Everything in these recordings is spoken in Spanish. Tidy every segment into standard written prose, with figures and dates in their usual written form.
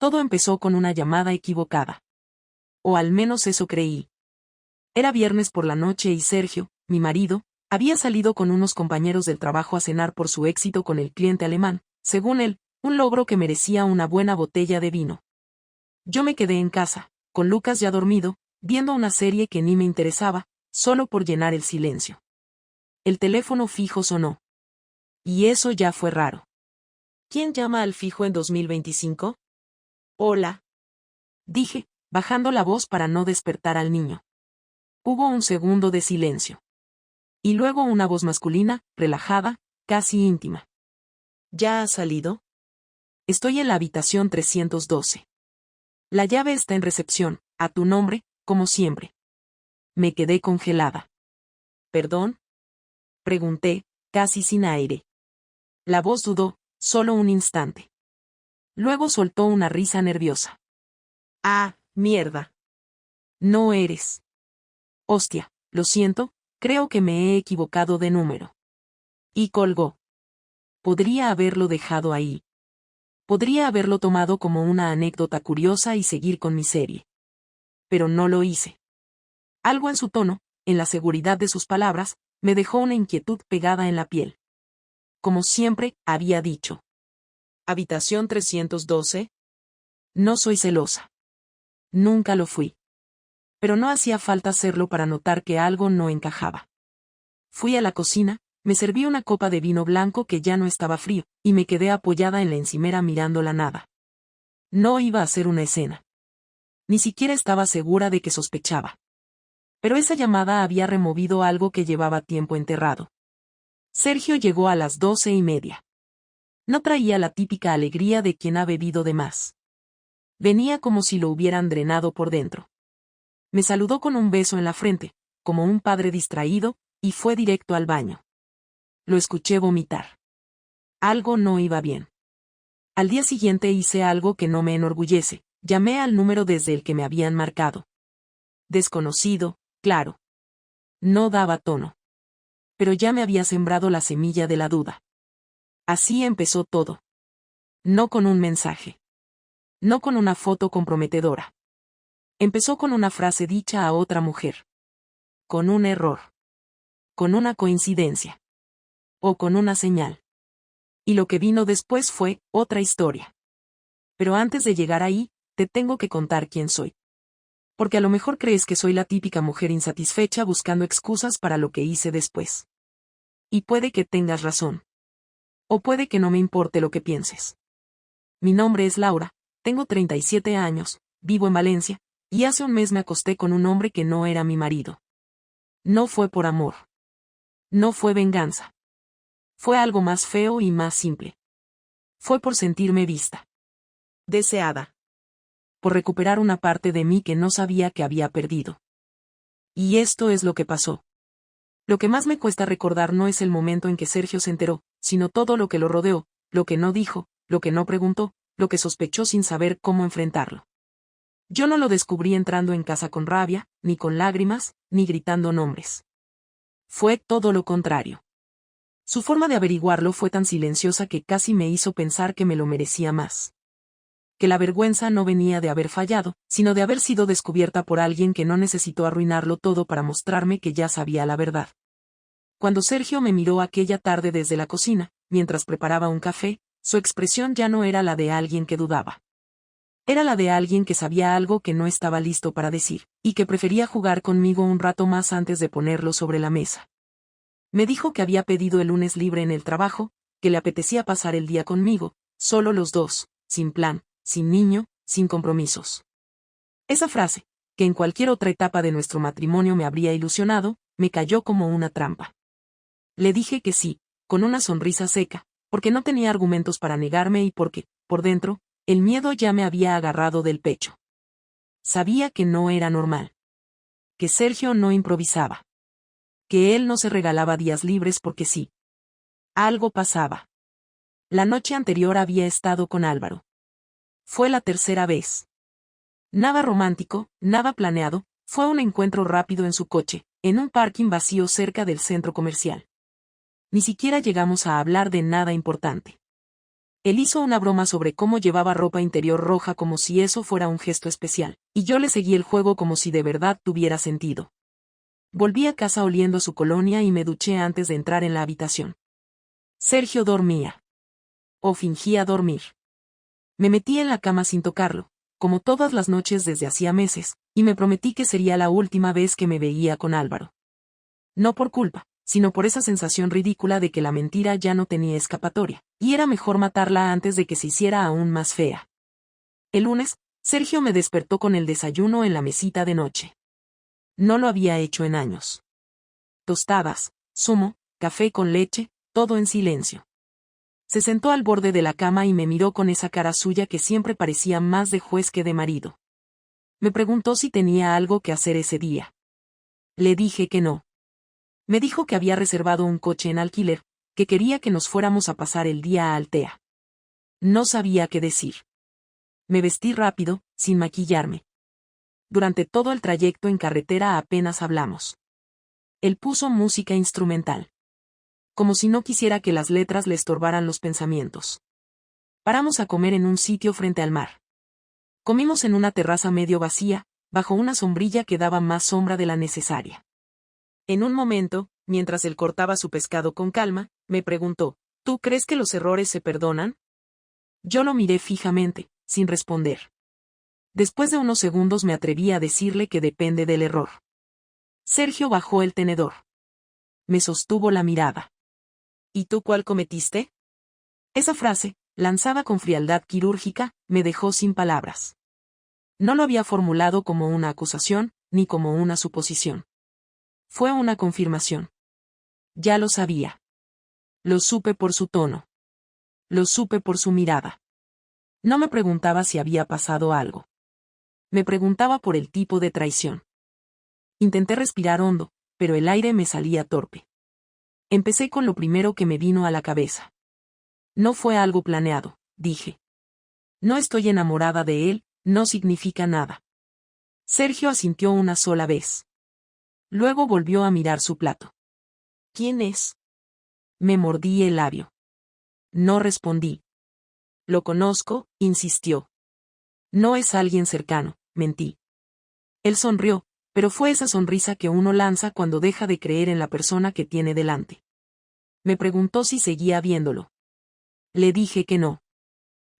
Todo empezó con una llamada equivocada. O al menos eso creí. Era viernes por la noche y Sergio, mi marido, había salido con unos compañeros del trabajo a cenar por su éxito con el cliente alemán, según él, un logro que merecía una buena botella de vino. Yo me quedé en casa, con Lucas ya dormido, viendo una serie que ni me interesaba, solo por llenar el silencio. El teléfono fijo sonó. Y eso ya fue raro. ¿Quién llama al fijo en 2025? Hola. Dije, bajando la voz para no despertar al niño. Hubo un segundo de silencio. Y luego una voz masculina, relajada, casi íntima. ¿Ya has salido? Estoy en la habitación 312. La llave está en recepción, a tu nombre, como siempre. Me quedé congelada. ¿Perdón? Pregunté, casi sin aire. La voz dudó, solo un instante. Luego soltó una risa nerviosa. Ah, mierda. No eres. Hostia, lo siento, creo que me he equivocado de número. Y colgó. Podría haberlo dejado ahí. Podría haberlo tomado como una anécdota curiosa y seguir con mi serie. Pero no lo hice. Algo en su tono, en la seguridad de sus palabras, me dejó una inquietud pegada en la piel. Como siempre, había dicho. ¿Habitación 312? No soy celosa. Nunca lo fui. Pero no hacía falta hacerlo para notar que algo no encajaba. Fui a la cocina, me serví una copa de vino blanco que ya no estaba frío, y me quedé apoyada en la encimera mirando la nada. No iba a hacer una escena. Ni siquiera estaba segura de que sospechaba. Pero esa llamada había removido algo que llevaba tiempo enterrado. Sergio llegó a las 12:30. No traía la típica alegría de quien ha bebido de más. Venía como si lo hubieran drenado por dentro. Me saludó con un beso en la frente, como un padre distraído, y fue directo al baño. Lo escuché vomitar. Algo no iba bien. Al día siguiente hice algo que no me enorgullece, llamé al número desde el que me habían marcado. Desconocido, claro. No daba tono. Pero ya me había sembrado la semilla de la duda. Así empezó todo. No con un mensaje. No con una foto comprometedora. Empezó con una frase dicha a otra mujer. Con un error. Con una coincidencia. O con una señal. Y lo que vino después fue otra historia. Pero antes de llegar ahí, te tengo que contar quién soy. Porque a lo mejor crees que soy la típica mujer insatisfecha buscando excusas para lo que hice después. Y puede que tengas razón. O puede que no me importe lo que pienses. Mi nombre es Laura, tengo 37 años, vivo en Valencia, y hace un mes me acosté con un hombre que no era mi marido. No fue por amor. No fue venganza. Fue algo más feo y más simple. Fue por sentirme vista. Deseada. Por recuperar una parte de mí que no sabía que había perdido. Y esto es lo que pasó. Lo que más me cuesta recordar no es el momento en que Sergio se enteró, sino todo lo que lo rodeó, lo que no dijo, lo que no preguntó, lo que sospechó sin saber cómo enfrentarlo. Yo no lo descubrí entrando en casa con rabia, ni con lágrimas, ni gritando nombres. Fue todo lo contrario. Su forma de averiguarlo fue tan silenciosa que casi me hizo pensar que me lo merecía más. Que la vergüenza no venía de haber fallado, sino de haber sido descubierta por alguien que no necesitó arruinarlo todo para mostrarme que ya sabía la verdad. Cuando Sergio me miró aquella tarde desde la cocina, mientras preparaba un café, su expresión ya no era la de alguien que dudaba. Era la de alguien que sabía algo que no estaba listo para decir, y que prefería jugar conmigo un rato más antes de ponerlo sobre la mesa. Me dijo que había pedido el lunes libre en el trabajo, que le apetecía pasar el día conmigo, solo los dos, sin plan, sin niño, sin compromisos. Esa frase, que en cualquier otra etapa de nuestro matrimonio me habría ilusionado, me cayó como una trampa. Le dije que sí, con una sonrisa seca, porque no tenía argumentos para negarme y porque, por dentro, el miedo ya me había agarrado del pecho. Sabía que no era normal. Que Sergio no improvisaba. Que él no se regalaba días libres porque sí. Algo pasaba. La noche anterior había estado con Álvaro. Fue la tercera vez. Nada romántico, nada planeado, fue un encuentro rápido en su coche, en un parking vacío cerca del centro comercial. Ni siquiera llegamos a hablar de nada importante. Él hizo una broma sobre cómo llevaba ropa interior roja como si eso fuera un gesto especial, y yo le seguí el juego como si de verdad tuviera sentido. Volví a casa oliendo a su colonia y me duché antes de entrar en la habitación. Sergio dormía. O fingía dormir. Me metí en la cama sin tocarlo, como todas las noches desde hacía meses, y me prometí que sería la última vez que me veía con Álvaro. No por culpa, sino por esa sensación ridícula de que la mentira ya no tenía escapatoria, y era mejor matarla antes de que se hiciera aún más fea. El lunes, Sergio me despertó con el desayuno en la mesita de noche. No lo había hecho en años. Tostadas, zumo, café con leche, todo en silencio. Se sentó al borde de la cama y me miró con esa cara suya que siempre parecía más de juez que de marido. Me preguntó si tenía algo que hacer ese día. Le dije que no. Me dijo que había reservado un coche en alquiler, que quería que nos fuéramos a pasar el día a Altea. No sabía qué decir. Me vestí rápido, sin maquillarme. Durante todo el trayecto en carretera apenas hablamos. Él puso música instrumental. Como si no quisiera que las letras le estorbaran los pensamientos. Paramos a comer en un sitio frente al mar. Comimos en una terraza medio vacía, bajo una sombrilla que daba más sombra de la necesaria. En un momento, mientras él cortaba su pescado con calma, me preguntó, ¿tú crees que los errores se perdonan? Yo lo miré fijamente, sin responder. Después de unos segundos me atreví a decirle que depende del error. Sergio bajó el tenedor. Me sostuvo la mirada. ¿Y tú cuál cometiste? Esa frase, lanzada con frialdad quirúrgica, me dejó sin palabras. No lo había formulado como una acusación, ni como una suposición. Fue una confirmación. Ya lo sabía. Lo supe por su tono. Lo supe por su mirada. No me preguntaba si había pasado algo. Me preguntaba por el tipo de traición. Intenté respirar hondo, pero el aire me salía torpe. Empecé con lo primero que me vino a la cabeza. No fue algo planeado, dije. No estoy enamorada de él, no significa nada. Sergio asintió una sola vez. Luego volvió a mirar su plato. ¿Quién es? Me mordí el labio. No respondí. Lo conozco, insistió. No es alguien cercano, mentí. Él sonrió, pero fue esa sonrisa que uno lanza cuando deja de creer en la persona que tiene delante. Me preguntó si seguía viéndolo. Le dije que no.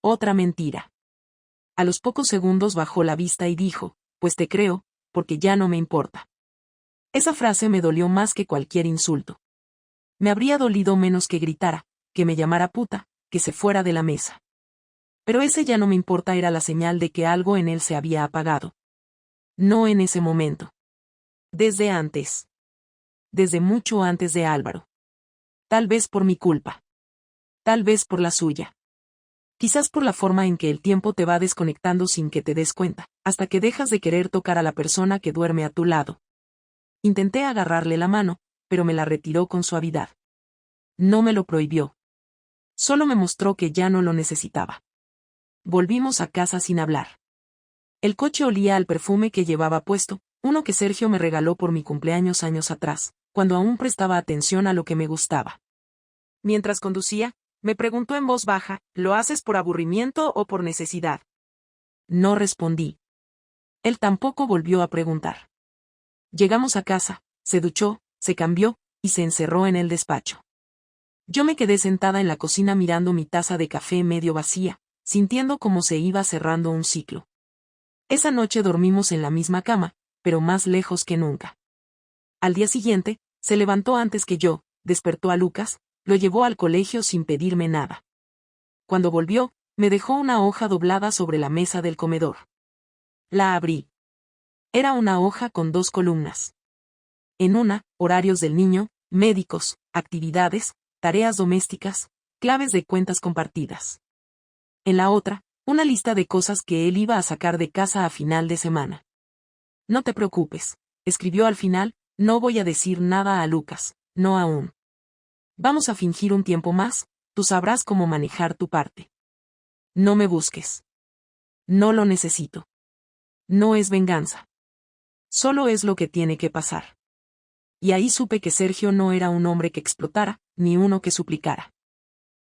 Otra mentira. A los pocos segundos bajó la vista y dijo, pues te creo, porque ya no me importa. Esa frase me dolió más que cualquier insulto. Me habría dolido menos que gritara, que me llamara puta, que se fuera de la mesa. Pero ese ya no me importa era la señal de que algo en él se había apagado. No en ese momento. Desde antes. Desde mucho antes de Álvaro. Tal vez por mi culpa. Tal vez por la suya. Quizás por la forma en que el tiempo te va desconectando sin que te des cuenta, hasta que dejas de querer tocar a la persona que duerme a tu lado. Intenté agarrarle la mano, pero me la retiró con suavidad. No me lo prohibió. Solo me mostró que ya no lo necesitaba. Volvimos a casa sin hablar. El coche olía al perfume que llevaba puesto, uno que Sergio me regaló por mi cumpleaños años atrás, cuando aún prestaba atención a lo que me gustaba. Mientras conducía, me preguntó en voz baja, ¿lo haces por aburrimiento o por necesidad? No respondí. Él tampoco volvió a preguntar. Llegamos a casa, se duchó, se cambió, y se encerró en el despacho. Yo me quedé sentada en la cocina mirando mi taza de café medio vacía, sintiendo cómo se iba cerrando un ciclo. Esa noche dormimos en la misma cama, pero más lejos que nunca. Al día siguiente, se levantó antes que yo, despertó a Lucas, lo llevó al colegio sin pedirme nada. Cuando volvió, me dejó una hoja doblada sobre la mesa del comedor. La abrí. Era una hoja con 2 columnas. En una, horarios del niño, médicos, actividades, tareas domésticas, claves de cuentas compartidas. En la otra, una lista de cosas que él iba a sacar de casa a final de semana. No te preocupes, escribió al final, no voy a decir nada a Lucas, no aún. Vamos a fingir un tiempo más, tú sabrás cómo manejar tu parte. No me busques. No lo necesito. No es venganza. Solo es lo que tiene que pasar. Y ahí supe que Sergio no era un hombre que explotara, ni uno que suplicara.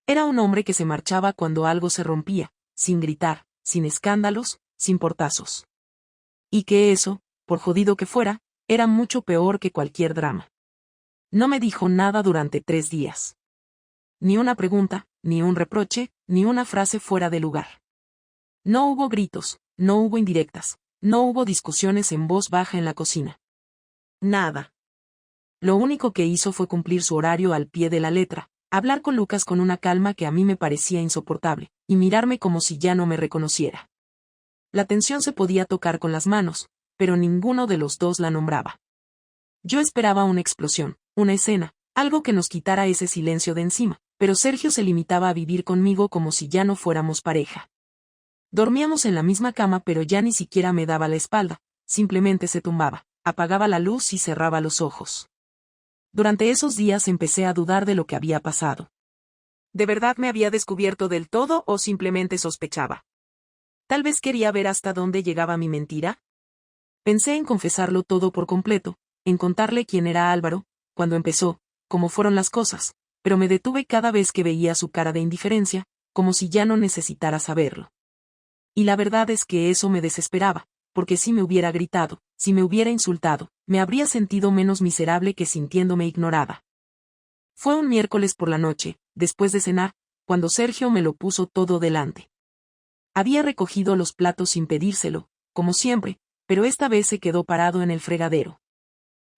Era un hombre que se marchaba cuando algo se rompía, sin gritar, sin escándalos, sin portazos. Y que eso, por jodido que fuera, era mucho peor que cualquier drama. No me dijo nada durante 3 días. Ni una pregunta, ni un reproche, ni una frase fuera de lugar. No hubo gritos, no hubo indirectas, no hubo discusiones en voz baja en la cocina. Nada. Lo único que hizo fue cumplir su horario al pie de la letra, hablar con Lucas con una calma que a mí me parecía insoportable, y mirarme como si ya no me reconociera. La tensión se podía tocar con las manos, pero ninguno de los dos la nombraba. Yo esperaba una explosión, una escena, algo que nos quitara ese silencio de encima, pero Sergio se limitaba a vivir conmigo como si ya no fuéramos pareja. Dormíamos en la misma cama pero ya ni siquiera me daba la espalda, simplemente se tumbaba, apagaba la luz y cerraba los ojos. Durante esos días empecé a dudar de lo que había pasado. ¿De verdad me había descubierto del todo o simplemente sospechaba? Tal vez quería ver hasta dónde llegaba mi mentira. Pensé en confesarlo todo por completo, en contarle quién era Álvaro, cuando empezó, cómo fueron las cosas, pero me detuve cada vez que veía su cara de indiferencia, como si ya no necesitara saberlo. Y la verdad es que eso me desesperaba, porque si me hubiera gritado, si me hubiera insultado, me habría sentido menos miserable que sintiéndome ignorada. Fue un miércoles por la noche, después de cenar, cuando Sergio me lo puso todo delante. Había recogido los platos sin pedírselo, como siempre, pero esta vez se quedó parado en el fregadero.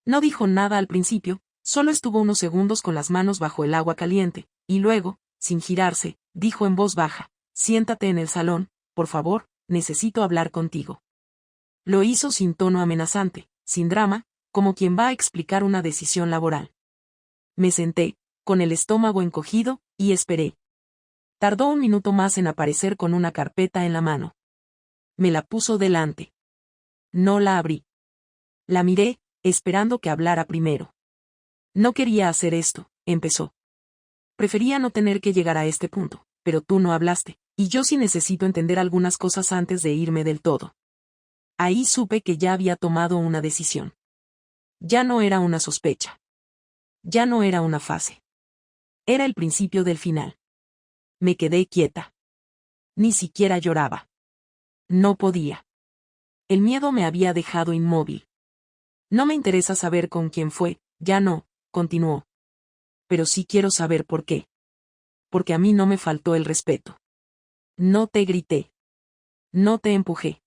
No dijo nada al principio, solo estuvo unos segundos con las manos bajo el agua caliente, y luego, sin girarse, dijo en voz baja, «Siéntate en el salón, por favor, necesito hablar contigo». Lo hizo sin tono amenazante, sin drama, como quien va a explicar una decisión laboral. Me senté, con el estómago encogido, y esperé. Tardó un minuto más en aparecer con una carpeta en la mano. Me la puso delante. No la abrí. La miré, esperando que hablara primero. No quería hacer esto, empezó. Prefería no tener que llegar a este punto, pero tú no hablaste, y yo sí necesito entender algunas cosas antes de irme del todo. Ahí supe que ya había tomado una decisión. Ya no era una sospecha. Ya no era una fase. Era el principio del final. Me quedé quieta. Ni siquiera lloraba. No podía. El miedo me había dejado inmóvil. No me interesa saber con quién fue, ya no, continuó. Pero sí quiero saber por qué. Porque a mí no me faltó el respeto. No te grité. No te empujé.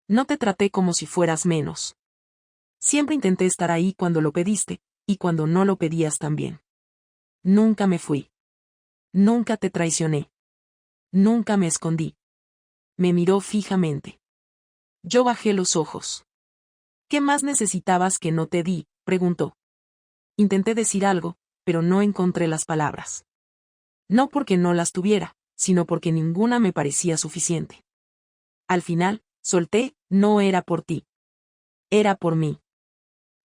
No te traté como si fueras menos. Siempre intenté estar ahí cuando lo pediste, y cuando no lo pedías también. Nunca me fui. Nunca te traicioné. Nunca me escondí. Me miró fijamente. Yo bajé los ojos. ¿Qué más necesitabas que no te di?, preguntó. Intenté decir algo, pero no encontré las palabras. No porque no las tuviera, sino porque ninguna me parecía suficiente. Al final, solté, no era por ti. Era por mí.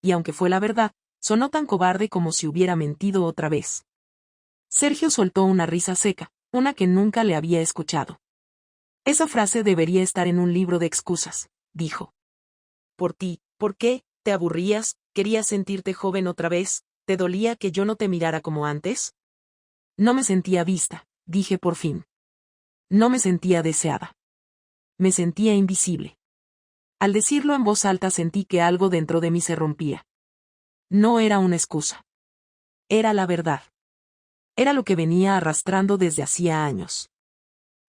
Y aunque fue la verdad, sonó tan cobarde como si hubiera mentido otra vez. Sergio soltó una risa seca, una que nunca le había escuchado. Esa frase debería estar en un libro de excusas, dijo. Por ti, ¿por qué? ¿Te aburrías? ¿Querías sentirte joven otra vez? ¿Te dolía que yo no te mirara como antes? No me sentía vista, dije por fin. No me sentía deseada. Me sentía invisible. Al decirlo en voz alta sentí que algo dentro de mí se rompía. No era una excusa. Era la verdad. Era lo que venía arrastrando desde hacía años.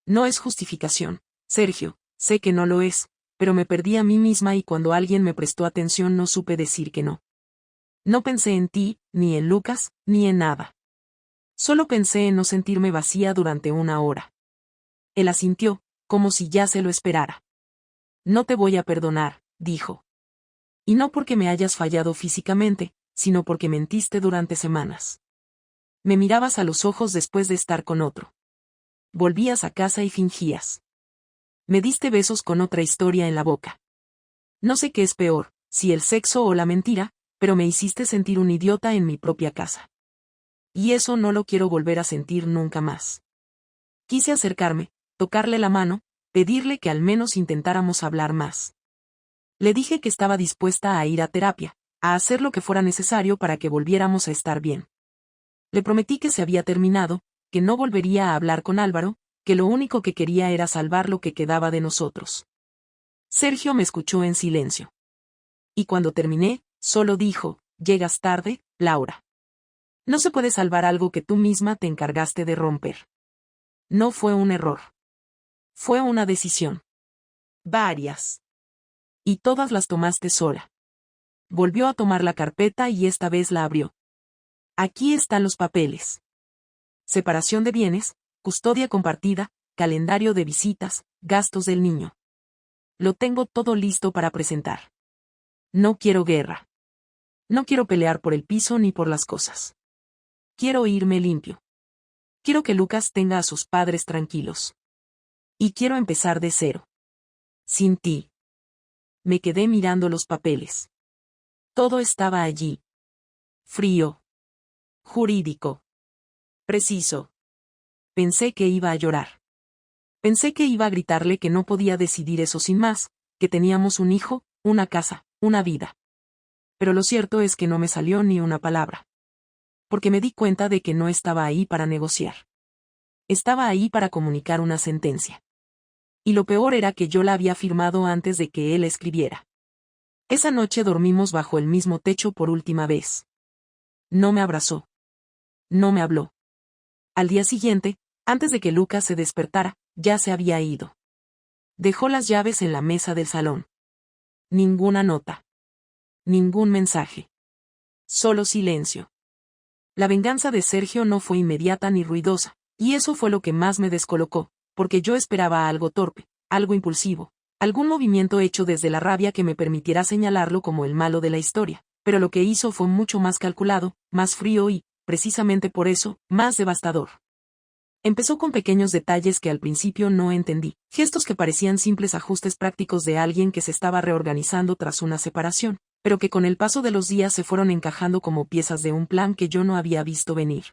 No es justificación, Sergio, sé que no lo es, pero me perdí a mí misma y cuando alguien me prestó atención no supe decir que no. No pensé en ti, ni en Lucas, ni en nada. Solo pensé en no sentirme vacía durante 1 hora. Él asintió, como si ya se lo esperara. No te voy a perdonar, dijo. Y no porque me hayas fallado físicamente, sino porque mentiste durante semanas. Me mirabas a los ojos después de estar con otro. Volvías a casa y fingías. Me diste besos con otra historia en la boca. No sé qué es peor, si el sexo o la mentira, pero me hiciste sentir un idiota en mi propia casa. Y eso no lo quiero volver a sentir nunca más. Quise acercarme, tocarle la mano, pedirle que al menos intentáramos hablar más. Le dije que estaba dispuesta a ir a terapia, a hacer lo que fuera necesario para que volviéramos a estar bien. Le prometí que se había terminado, que no volvería a hablar con Álvaro, que lo único que quería era salvar lo que quedaba de nosotros. Sergio me escuchó en silencio. Y cuando terminé, solo dijo: «Llegas tarde, Laura. No se puede salvar algo que tú misma te encargaste de romper». No fue un error. Fue una decisión. Varias. Y todas las tomaste sola. Volvió a tomar la carpeta y esta vez la abrió. Aquí están los papeles. Separación de bienes, custodia compartida, calendario de visitas, gastos del niño. Lo tengo todo listo para presentar. No quiero guerra. No quiero pelear por el piso ni por las cosas. Quiero irme limpio. Quiero que Lucas tenga a sus padres tranquilos. Y quiero empezar de cero. Sin ti. Me quedé mirando los papeles. Todo estaba allí. Frío. Jurídico. Preciso. Pensé que iba a llorar. Pensé que iba a gritarle que no podía decidir eso sin más, que teníamos un hijo, una casa, una vida. Pero lo cierto es que no me salió ni una palabra. Porque me di cuenta de que no estaba ahí para negociar. Estaba ahí para comunicar una sentencia. Y lo peor era que yo la había firmado antes de que él escribiera. Esa noche dormimos bajo el mismo techo por última vez. No me abrazó. No me habló. Al día siguiente, antes de que Lucas se despertara, ya se había ido. Dejó las llaves en la mesa del salón. Ninguna nota. Ningún mensaje. Solo silencio. La venganza de Sergio no fue inmediata ni ruidosa, y eso fue lo que más me descolocó, porque yo esperaba algo torpe, algo impulsivo, algún movimiento hecho desde la rabia que me permitiera señalarlo como el malo de la historia, pero lo que hizo fue mucho más calculado, más frío y, precisamente por eso, más devastador. Empezó con pequeños detalles que al principio no entendí, gestos que parecían simples ajustes prácticos de alguien que se estaba reorganizando tras una separación, pero que con el paso de los días se fueron encajando como piezas de un plan que yo no había visto venir.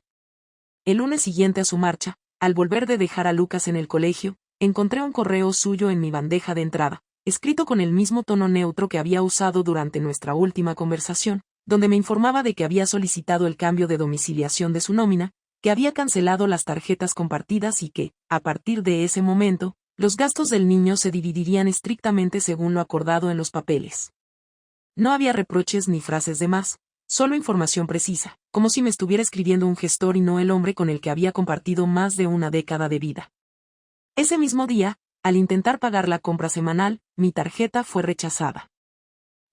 El lunes siguiente a su marcha, al volver de dejar a Lucas en el colegio, encontré un correo suyo en mi bandeja de entrada, escrito con el mismo tono neutro que había usado durante nuestra última conversación, donde me informaba de que había solicitado el cambio de domiciliación de su nómina, que había cancelado las tarjetas compartidas y que, a partir de ese momento, los gastos del niño se dividirían estrictamente según lo acordado en los papeles. No había reproches ni frases de más, solo información precisa, como si me estuviera escribiendo un gestor y no el hombre con el que había compartido más de una década de vida. Ese mismo día, al intentar pagar la compra semanal, mi tarjeta fue rechazada.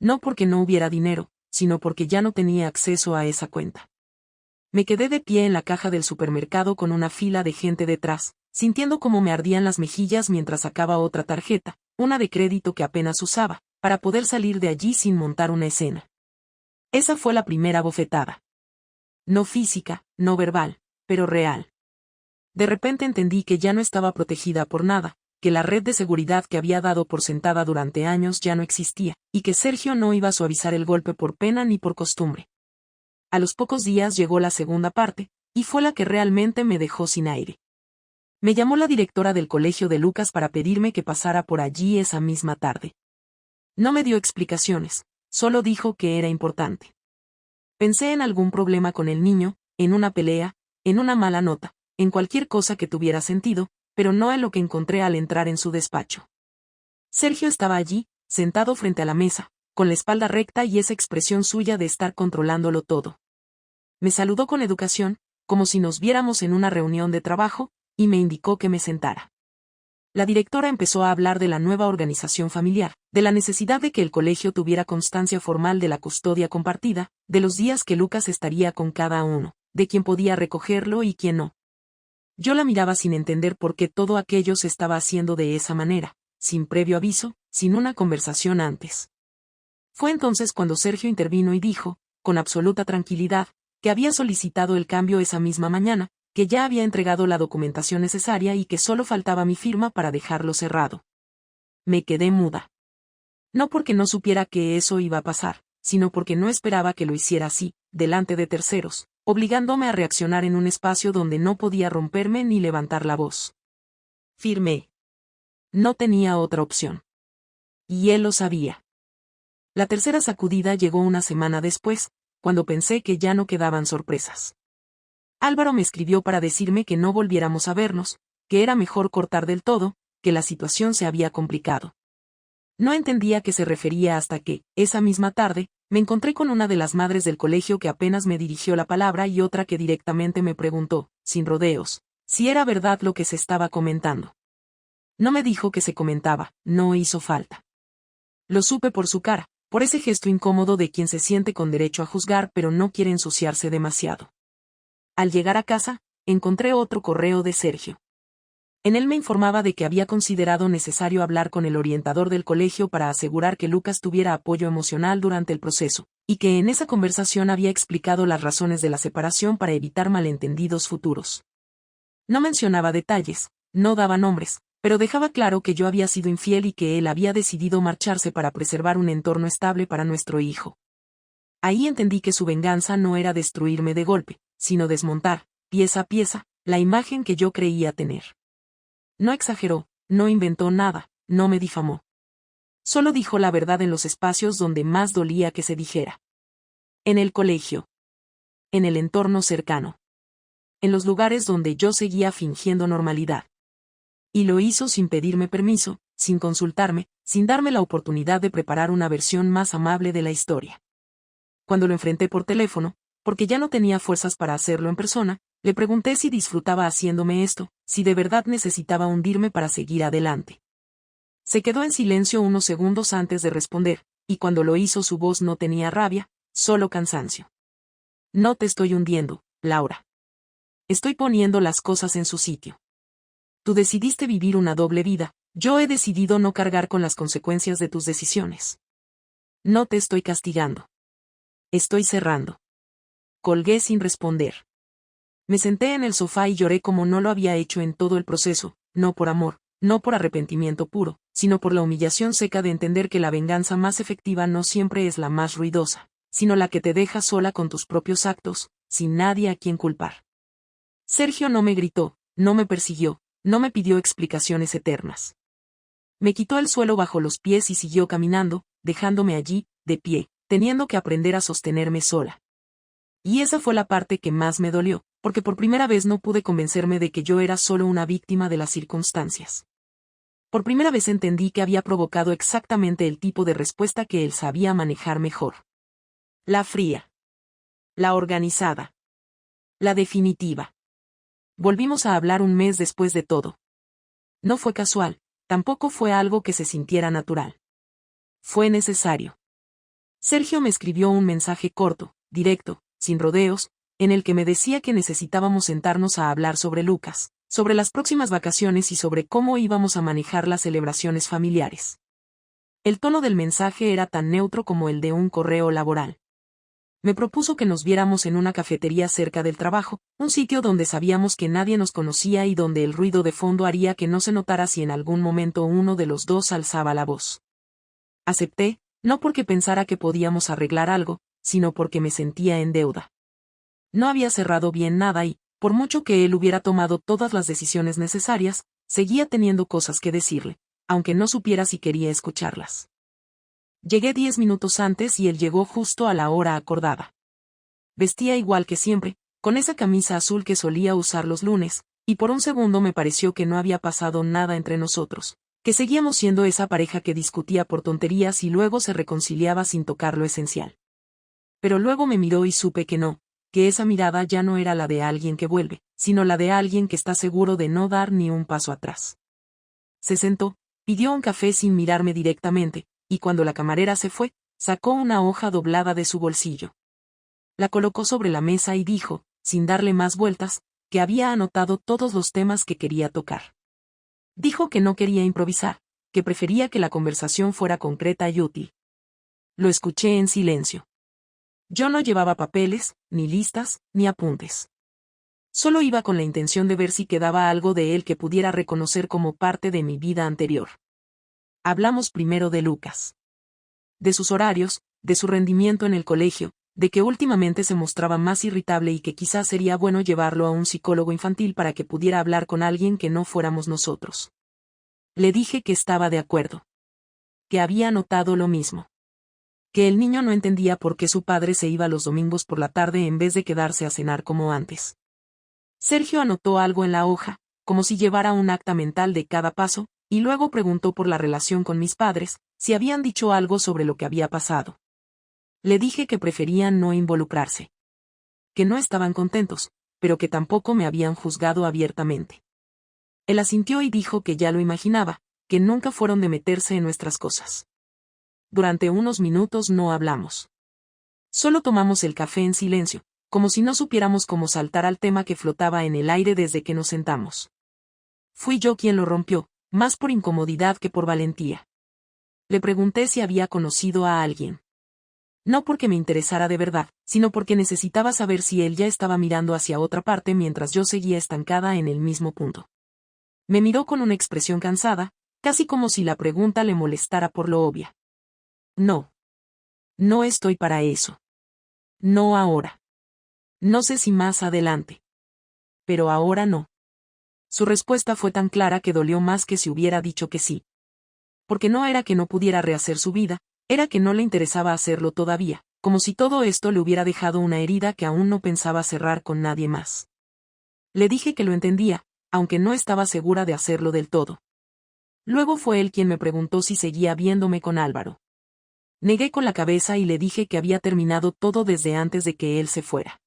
No porque no hubiera dinero, sino porque ya no tenía acceso a esa cuenta. Me quedé de pie en la caja del supermercado con una fila de gente detrás, sintiendo cómo me ardían las mejillas mientras sacaba otra tarjeta, una de crédito que apenas usaba, para poder salir de allí sin montar una escena. Esa fue la primera bofetada. No física, no verbal, pero real. De repente entendí que ya no estaba protegida por nada, que la red de seguridad que había dado por sentada durante años ya no existía, y que Sergio no iba a suavizar el golpe por pena ni por costumbre. A los pocos días llegó la segunda parte, y fue la que realmente me dejó sin aire. Me llamó la directora del colegio de Lucas para pedirme que pasara por allí esa misma tarde. No me dio explicaciones, solo dijo que era importante. Pensé en algún problema con el niño, en una pelea, en una mala nota, en cualquier cosa que tuviera sentido, pero no en lo que encontré al entrar en su despacho. Sergio estaba allí, sentado frente a la mesa, con la espalda recta y esa expresión suya de estar controlándolo todo. Me saludó con educación, como si nos viéramos en una reunión de trabajo, y me indicó que me sentara. La directora empezó a hablar de la nueva organización familiar, de la necesidad de que el colegio tuviera constancia formal de la custodia compartida, de los días que Lucas estaría con cada uno, de quién podía recogerlo y quién no. Yo la miraba sin entender por qué todo aquello se estaba haciendo de esa manera, sin previo aviso, sin una conversación antes. Fue entonces cuando Sergio intervino y dijo, con absoluta tranquilidad, que había solicitado el cambio esa misma mañana, que ya había entregado la documentación necesaria y que solo faltaba mi firma para dejarlo cerrado. Me quedé muda. No porque no supiera que eso iba a pasar, sino porque no esperaba que lo hiciera así, delante de terceros, obligándome a reaccionar en un espacio donde no podía romperme ni levantar la voz. Firmé. No tenía otra opción. Y él lo sabía. La tercera sacudida llegó una semana después, cuando pensé que ya no quedaban sorpresas. Álvaro me escribió para decirme que no volviéramos a vernos, que era mejor cortar del todo, que la situación se había complicado. No entendía a qué se refería hasta que, esa misma tarde, me encontré con una de las madres del colegio que apenas me dirigió la palabra y otra que directamente me preguntó, sin rodeos, si era verdad lo que se estaba comentando. No me dijo que se comentaba, no hizo falta. Lo supe por su cara, por ese gesto incómodo de quien se siente con derecho a juzgar pero no quiere ensuciarse demasiado. Al llegar a casa, encontré otro correo de Sergio. En él me informaba de que había considerado necesario hablar con el orientador del colegio para asegurar que Lucas tuviera apoyo emocional durante el proceso, y que en esa conversación había explicado las razones de la separación para evitar malentendidos futuros. No mencionaba detalles, no daba nombres, pero dejaba claro que yo había sido infiel y que él había decidido marcharse para preservar un entorno estable para nuestro hijo. Ahí entendí que su venganza no era destruirme de golpe, sino desmontar, pieza a pieza, la imagen que yo creía tener. No exageró, no inventó nada, no me difamó. Solo dijo la verdad en los espacios donde más dolía que se dijera. En el colegio. En el entorno cercano. En los lugares donde yo seguía fingiendo normalidad. Y lo hizo sin pedirme permiso, sin consultarme, sin darme la oportunidad de preparar una versión más amable de la historia. Cuando lo enfrenté por teléfono, porque ya no tenía fuerzas para hacerlo en persona, le pregunté si disfrutaba haciéndome esto, si de verdad necesitaba hundirme para seguir adelante. Se quedó en silencio unos segundos antes de responder, y cuando lo hizo su voz no tenía rabia, solo cansancio. No te estoy hundiendo, Laura. Estoy poniendo las cosas en su sitio. Tú decidiste vivir una doble vida, yo he decidido no cargar con las consecuencias de tus decisiones. No te estoy castigando. Estoy cerrando. Colgué sin responder. Me senté en el sofá y lloré como no lo había hecho en todo el proceso, no por amor, no por arrepentimiento puro, sino por la humillación seca de entender que la venganza más efectiva no siempre es la más ruidosa, sino la que te deja sola con tus propios actos, sin nadie a quien culpar. Sergio no me gritó, no me persiguió, no me pidió explicaciones eternas. Me quitó el suelo bajo los pies y siguió caminando, dejándome allí, de pie, teniendo que aprender a sostenerme sola. Y esa fue la parte que más me dolió, porque por primera vez no pude convencerme de que yo era solo una víctima de las circunstancias. Por primera vez entendí que había provocado exactamente el tipo de respuesta que él sabía manejar mejor. La fría. La organizada. La definitiva. Volvimos a hablar un mes después de todo. No fue casual, tampoco fue algo que se sintiera natural. Fue necesario. Sergio me escribió un mensaje corto, directo, sin rodeos, en el que me decía que necesitábamos sentarnos a hablar sobre Lucas, sobre las próximas vacaciones y sobre cómo íbamos a manejar las celebraciones familiares. El tono del mensaje era tan neutro como el de un correo laboral. Me propuso que nos viéramos en una cafetería cerca del trabajo, un sitio donde sabíamos que nadie nos conocía y donde el ruido de fondo haría que no se notara si en algún momento uno de los dos alzaba la voz. Acepté, no porque pensara que podíamos arreglar algo, sino porque me sentía en deuda. No había cerrado bien nada y, por mucho que él hubiera tomado todas las decisiones necesarias, seguía teniendo cosas que decirle, aunque no supiera si quería escucharlas. Llegué 10 minutos antes y él llegó justo a la hora acordada. Vestía igual que siempre, con esa camisa azul que solía usar los lunes, y por un segundo me pareció que no había pasado nada entre nosotros, que seguíamos siendo esa pareja que discutía por tonterías y luego se reconciliaba sin tocar lo esencial. Pero luego me miró y supe que no, que esa mirada ya no era la de alguien que vuelve, sino la de alguien que está seguro de no dar ni un paso atrás. Se sentó, pidió un café sin mirarme directamente, y cuando la camarera se fue, sacó una hoja doblada de su bolsillo. La colocó sobre la mesa y dijo, sin darle más vueltas, que había anotado todos los temas que quería tocar. Dijo que no quería improvisar, que prefería que la conversación fuera concreta y útil. Lo escuché en silencio. Yo no llevaba papeles, ni listas, ni apuntes. Solo iba con la intención de ver si quedaba algo de él que pudiera reconocer como parte de mi vida anterior. Hablamos primero de Lucas. De sus horarios, de su rendimiento en el colegio, de que últimamente se mostraba más irritable y que quizás sería bueno llevarlo a un psicólogo infantil para que pudiera hablar con alguien que no fuéramos nosotros. Le dije que estaba de acuerdo. Que había notado lo mismo. Que el niño no entendía por qué su padre se iba los domingos por la tarde en vez de quedarse a cenar como antes. Sergio anotó algo en la hoja, como si llevara un acta mental de cada paso, y luego preguntó por la relación con mis padres, si habían dicho algo sobre lo que había pasado. Le dije que preferían no involucrarse. Que no estaban contentos, pero que tampoco me habían juzgado abiertamente. Él asintió y dijo que ya lo imaginaba, que nunca fueron de meterse en nuestras cosas. Durante unos minutos no hablamos. Solo tomamos el café en silencio, como si no supiéramos cómo saltar al tema que flotaba en el aire desde que nos sentamos. Fui yo quien lo rompió, más por incomodidad que por valentía. Le pregunté si había conocido a alguien. No porque me interesara de verdad, sino porque necesitaba saber si él ya estaba mirando hacia otra parte mientras yo seguía estancada en el mismo punto. Me miró con una expresión cansada, casi como si la pregunta le molestara por lo obvia. No. No estoy para eso. No ahora. No sé si más adelante. Pero ahora no. Su respuesta fue tan clara que dolió más que si hubiera dicho que sí. Porque no era que no pudiera rehacer su vida, era que no le interesaba hacerlo todavía, como si todo esto le hubiera dejado una herida que aún no pensaba cerrar con nadie más. Le dije que lo entendía, aunque no estaba segura de hacerlo del todo. Luego fue él quien me preguntó si seguía viéndome con Álvaro. Negué con la cabeza y le dije que había terminado todo desde antes de que él se fuera.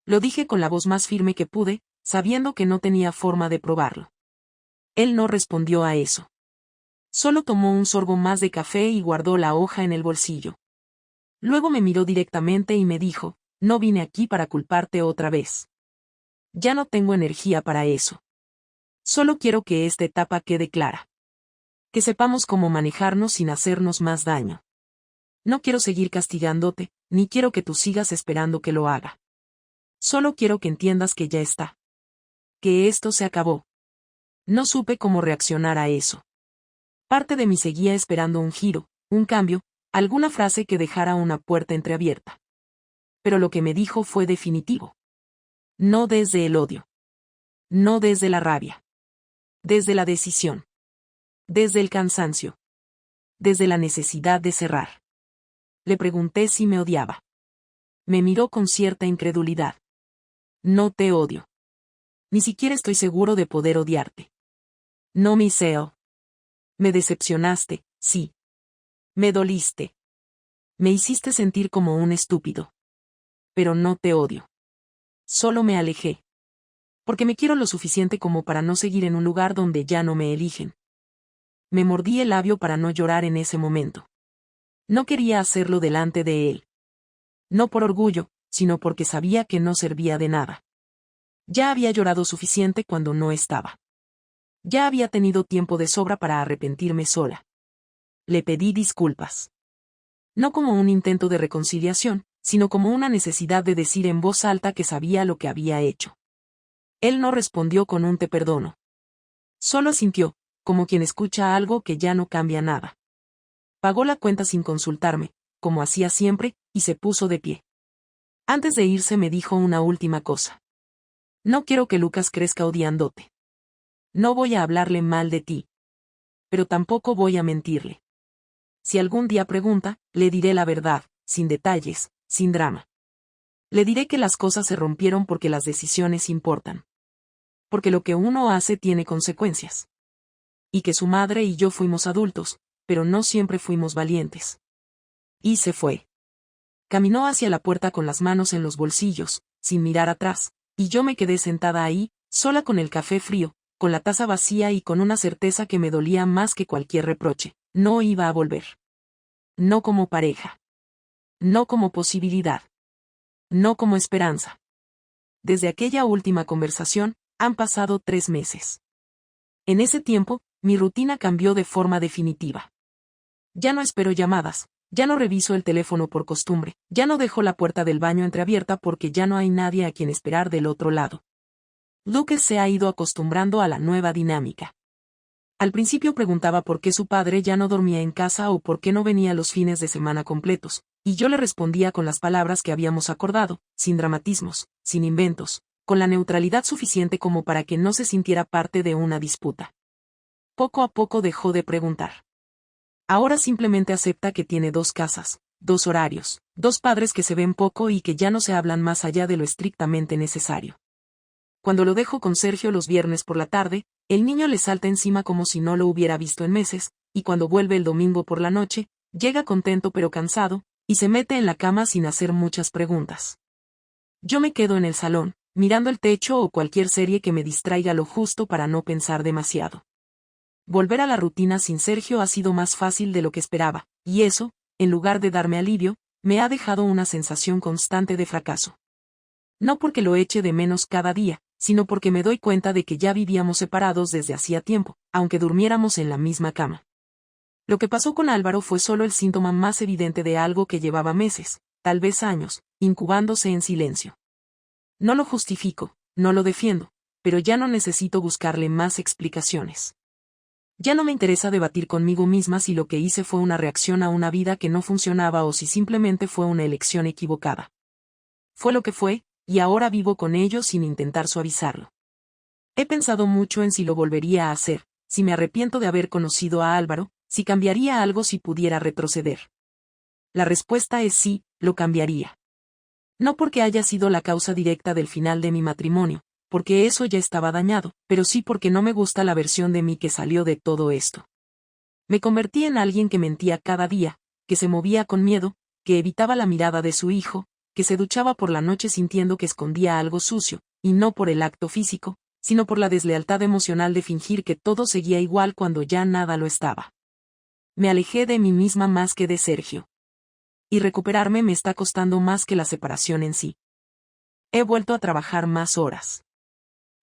Lo dije con la voz más firme que pude, sabiendo que no tenía forma de probarlo. Él no respondió a eso. Solo tomó un sorbo más de café y guardó la hoja en el bolsillo. Luego me miró directamente y me dijo, no vine aquí para culparte otra vez. Ya no tengo energía para eso. Solo quiero que esta etapa quede clara. Que sepamos cómo manejarnos sin hacernos más daño. No quiero seguir castigándote, ni quiero que tú sigas esperando que lo haga. Solo quiero que entiendas que ya está. Que esto se acabó. No supe cómo reaccionar a eso. Parte de mí seguía esperando un giro, un cambio, alguna frase que dejara una puerta entreabierta. Pero lo que me dijo fue definitivo. No desde el odio. No desde la rabia. Desde la decisión. Desde el cansancio. Desde la necesidad de cerrar. Le pregunté si me odiaba. Me miró con cierta incredulidad. No te odio. Ni siquiera estoy seguro de poder odiarte. No me deseo. Me decepcionaste, sí. Me doliste. Me hiciste sentir como un estúpido. Pero no te odio. Solo me alejé. Porque me quiero lo suficiente como para no seguir en un lugar donde ya no me eligen. Me mordí el labio para no llorar en ese momento. No quería hacerlo delante de él. No por orgullo, sino porque sabía que no servía de nada. Ya había llorado suficiente cuando no estaba. Ya había tenido tiempo de sobra para arrepentirme sola. Le pedí disculpas. No como un intento de reconciliación, sino como una necesidad de decir en voz alta que sabía lo que había hecho. Él no respondió con un te perdono. Solo asintió, como quien escucha algo que ya no cambia nada. Pagó la cuenta sin consultarme, como hacía siempre, y se puso de pie. Antes de irse me dijo una última cosa. No quiero que Lucas crezca odiándote. No voy a hablarle mal de ti. Pero tampoco voy a mentirle. Si algún día pregunta, le diré la verdad, sin detalles, sin drama. Le diré que las cosas se rompieron porque las decisiones importan. Porque lo que uno hace tiene consecuencias. Y que su madre y yo fuimos adultos, pero no siempre fuimos valientes. Y se fue. Caminó hacia la puerta con las manos en los bolsillos, sin mirar atrás, y yo me quedé sentada ahí, sola con el café frío, con la taza vacía y con una certeza que me dolía más que cualquier reproche. No iba a volver. No como pareja. No como posibilidad. No como esperanza. Desde aquella última conversación, han pasado 3 meses. En ese tiempo, mi rutina cambió de forma definitiva. Ya no espero llamadas, ya no reviso el teléfono por costumbre, ya no dejo la puerta del baño entreabierta porque ya no hay nadie a quien esperar del otro lado. Lucas se ha ido acostumbrando a la nueva dinámica. Al principio preguntaba por qué su padre ya no dormía en casa o por qué no venía los fines de semana completos, y yo le respondía con las palabras que habíamos acordado, sin dramatismos, sin inventos, con la neutralidad suficiente como para que no se sintiera parte de una disputa. Poco a poco dejó de preguntar. Ahora simplemente acepta que tiene 2 casas, 2 horarios, 2 padres que se ven poco y que ya no se hablan más allá de lo estrictamente necesario. Cuando lo dejo con Sergio los viernes por la tarde, el niño le salta encima como si no lo hubiera visto en meses, y cuando vuelve el domingo por la noche, llega contento pero cansado, y se mete en la cama sin hacer muchas preguntas. Yo me quedo en el salón, mirando el techo o cualquier serie que me distraiga lo justo para no pensar demasiado. Volver a la rutina sin Sergio ha sido más fácil de lo que esperaba, y eso, en lugar de darme alivio, me ha dejado una sensación constante de fracaso. No porque lo eche de menos cada día, sino porque me doy cuenta de que ya vivíamos separados desde hacía tiempo, aunque durmiéramos en la misma cama. Lo que pasó con Álvaro fue solo el síntoma más evidente de algo que llevaba meses, tal vez años, incubándose en silencio. No lo justifico, no lo defiendo, pero ya no necesito buscarle más explicaciones. Ya no me interesa debatir conmigo misma si lo que hice fue una reacción a una vida que no funcionaba o si simplemente fue una elección equivocada. Fue lo que fue, y ahora vivo con ello sin intentar suavizarlo. He pensado mucho en si lo volvería a hacer, si me arrepiento de haber conocido a Álvaro, si cambiaría algo si pudiera retroceder. La respuesta es sí, lo cambiaría. No porque haya sido la causa directa del final de mi matrimonio, porque eso ya estaba dañado, pero sí porque no me gusta la versión de mí que salió de todo esto. Me convertí en alguien que mentía cada día, que se movía con miedo, que evitaba la mirada de su hijo, que se duchaba por la noche sintiendo que escondía algo sucio, y no por el acto físico, sino por la deslealtad emocional de fingir que todo seguía igual cuando ya nada lo estaba. Me alejé de mí misma más que de Sergio. Y recuperarme me está costando más que la separación en sí. He vuelto a trabajar más horas.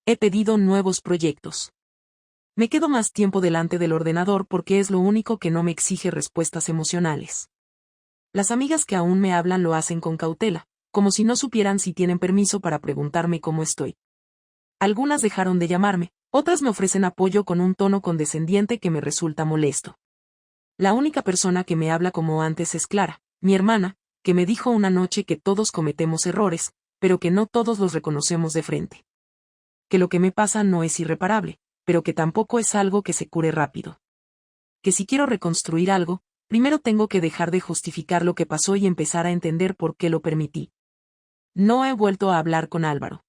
He pedido nuevos proyectos. Me quedo más tiempo delante del ordenador porque es lo único que no me exige respuestas emocionales. Las amigas que aún me hablan lo hacen con cautela, como si no supieran si tienen permiso para preguntarme cómo estoy. Algunas dejaron de llamarme, otras me ofrecen apoyo con un tono condescendiente que me resulta molesto. La única persona que me habla como antes es Clara, mi hermana, que me dijo una noche que todos cometemos errores, pero que no todos los reconocemos de frente. Que lo que me pasa no es irreparable, pero que tampoco es algo que se cure rápido. Que si quiero reconstruir algo, primero tengo que dejar de justificar lo que pasó y empezar a entender por qué lo permití. No he vuelto a hablar con Álvaro.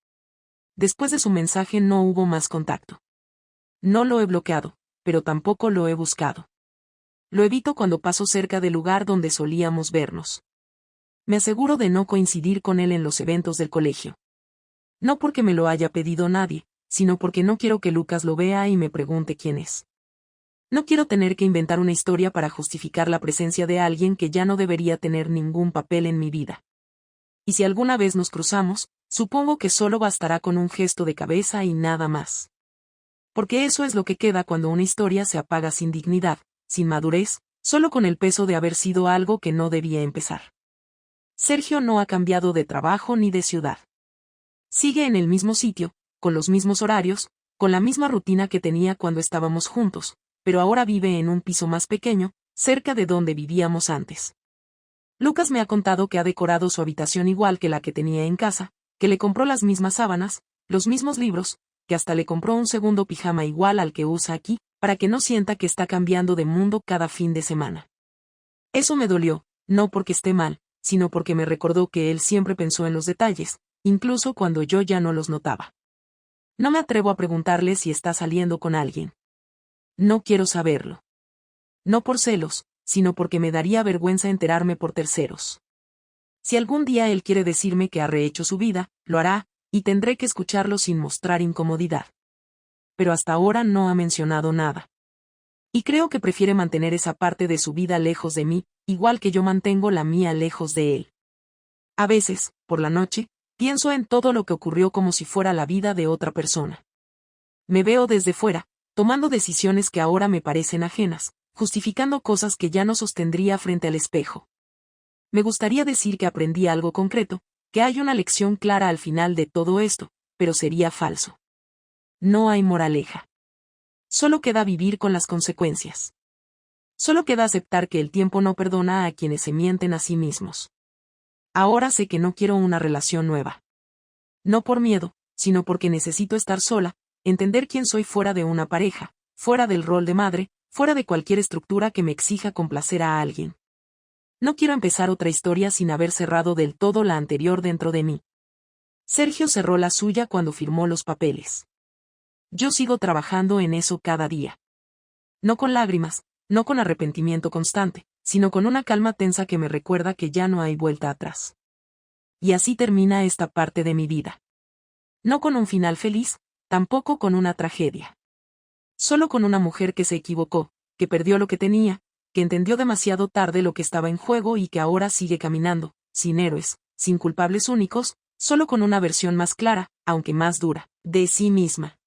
Después de su mensaje no hubo más contacto. No lo he bloqueado, pero tampoco lo he buscado. Lo evito cuando paso cerca del lugar donde solíamos vernos. Me aseguro de no coincidir con él en los eventos del colegio. No porque me lo haya pedido nadie, sino porque no quiero que Lucas lo vea y me pregunte quién es. No quiero tener que inventar una historia para justificar la presencia de alguien que ya no debería tener ningún papel en mi vida. Y si alguna vez nos cruzamos, supongo que solo bastará con un gesto de cabeza y nada más. Porque eso es lo que queda cuando una historia se apaga sin dignidad, sin madurez, solo con el peso de haber sido algo que no debía empezar. Sergio no ha cambiado de trabajo ni de ciudad. Sigue en el mismo sitio, con los mismos horarios, con la misma rutina que tenía cuando estábamos juntos, pero ahora vive en un piso más pequeño, cerca de donde vivíamos antes. Lucas me ha contado que ha decorado su habitación igual que la que tenía en casa, que le compró las mismas sábanas, los mismos libros, que hasta le compró un segundo pijama igual al que usa aquí, para que no sienta que está cambiando de mundo cada fin de semana. Eso me dolió, no porque esté mal, sino porque me recordó que él siempre pensó en los detalles, incluso cuando yo ya no los notaba. No me atrevo a preguntarle si está saliendo con alguien. No quiero saberlo. No por celos, sino porque me daría vergüenza enterarme por terceros. Si algún día él quiere decirme que ha rehecho su vida, lo hará, y tendré que escucharlo sin mostrar incomodidad. Pero hasta ahora no ha mencionado nada. Y creo que prefiere mantener esa parte de su vida lejos de mí, igual que yo mantengo la mía lejos de él. A veces, por la noche, pienso en todo lo que ocurrió como si fuera la vida de otra persona. Me veo desde fuera, tomando decisiones que ahora me parecen ajenas, justificando cosas que ya no sostendría frente al espejo. Me gustaría decir que aprendí algo concreto, que hay una lección clara al final de todo esto, pero sería falso. No hay moraleja. Solo queda vivir con las consecuencias. Solo queda aceptar que el tiempo no perdona a quienes se mienten a sí mismos. Ahora sé que no quiero una relación nueva. No por miedo, sino porque necesito estar sola, entender quién soy fuera de una pareja, fuera del rol de madre, fuera de cualquier estructura que me exija complacer a alguien. No quiero empezar otra historia sin haber cerrado del todo la anterior dentro de mí. Sergio cerró la suya cuando firmó los papeles. Yo sigo trabajando en eso cada día. No con lágrimas, no con arrepentimiento constante, sino con una calma tensa que me recuerda que ya no hay vuelta atrás. Y así termina esta parte de mi vida. No con un final feliz, tampoco con una tragedia. Solo con una mujer que se equivocó, que perdió lo que tenía, que entendió demasiado tarde lo que estaba en juego y que ahora sigue caminando, sin héroes, sin culpables únicos, solo con una versión más clara, aunque más dura, de sí misma.